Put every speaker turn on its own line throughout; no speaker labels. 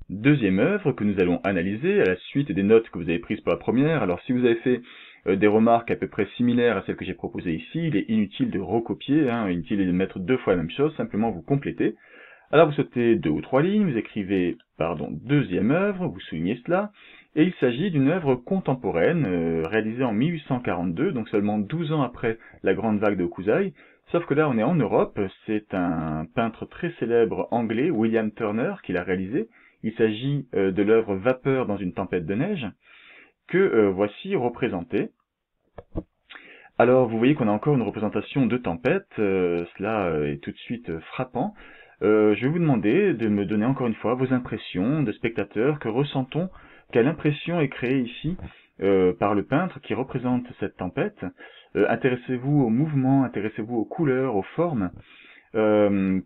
Deuxième œuvre que nous allons analyser à la suite des notes que vous avez prises pour la première. Alors si vous avez fait des remarques à peu près similaires à celles que j'ai proposées ici, il est inutile de recopier, inutile de mettre deux fois la même chose, simplement vous complétez. Alors vous sautez deux ou trois lignes, vous écrivez, deuxième œuvre, vous soulignez cela, et il s'agit d'une œuvre contemporaine, réalisée en 1842, donc seulement 12 ans après la grande vague de Hokusai, sauf que là on est en Europe, c'est un peintre très célèbre anglais, William Turner, qui l'a réalisé. Il s'agit de l'œuvre Vapeur dans une tempête de neige, que voici représentée. Alors vous voyez qu'on a encore une représentation de tempête, cela est tout de suite frappant. Je vais vous demander de me donner encore une fois vos impressions de spectateurs, que ressent-on, quelle impression est créée ici par le peintre qui représente cette tempête. Intéressez-vous au mouvement, intéressez-vous aux couleurs, aux formes,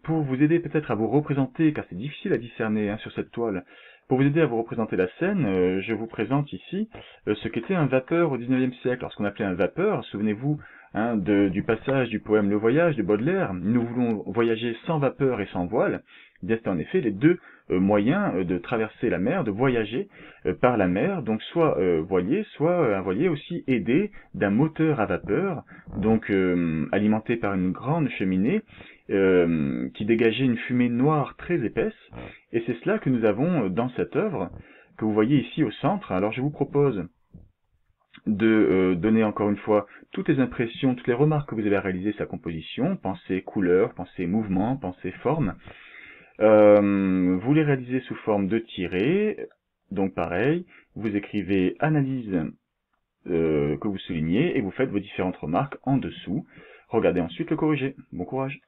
pour vous aider peut-être à vous représenter, car c'est difficile à discerner sur cette toile. Pour vous aider à vous représenter la scène, je vous présente ici ce qu'était un vapeur au XIXe siècle. Alors ce qu'on appelait un vapeur, souvenez-vous du passage du poème Le Voyage de Baudelaire, nous voulons voyager sans vapeur et sans voile. Eh bien, c'est en effet les deux moyens de traverser la mer, de voyager par la mer, donc soit voilier, soit un voilier aussi aidé d'un moteur à vapeur, donc alimenté par une grande cheminée qui dégageait une fumée noire très épaisse, et c'est cela que nous avons dans cette œuvre, que vous voyez ici au centre. Alors je vous propose de donner encore une fois toutes les impressions, toutes les remarques que vous avez réalisées sa composition, pensez couleur, pensez mouvement, pensez forme. Vous les réalisez sous forme de tirets, donc pareil, vous écrivez analyse que vous soulignez et vous faites vos différentes remarques en dessous. Regardez ensuite le corrigé. Bon courage.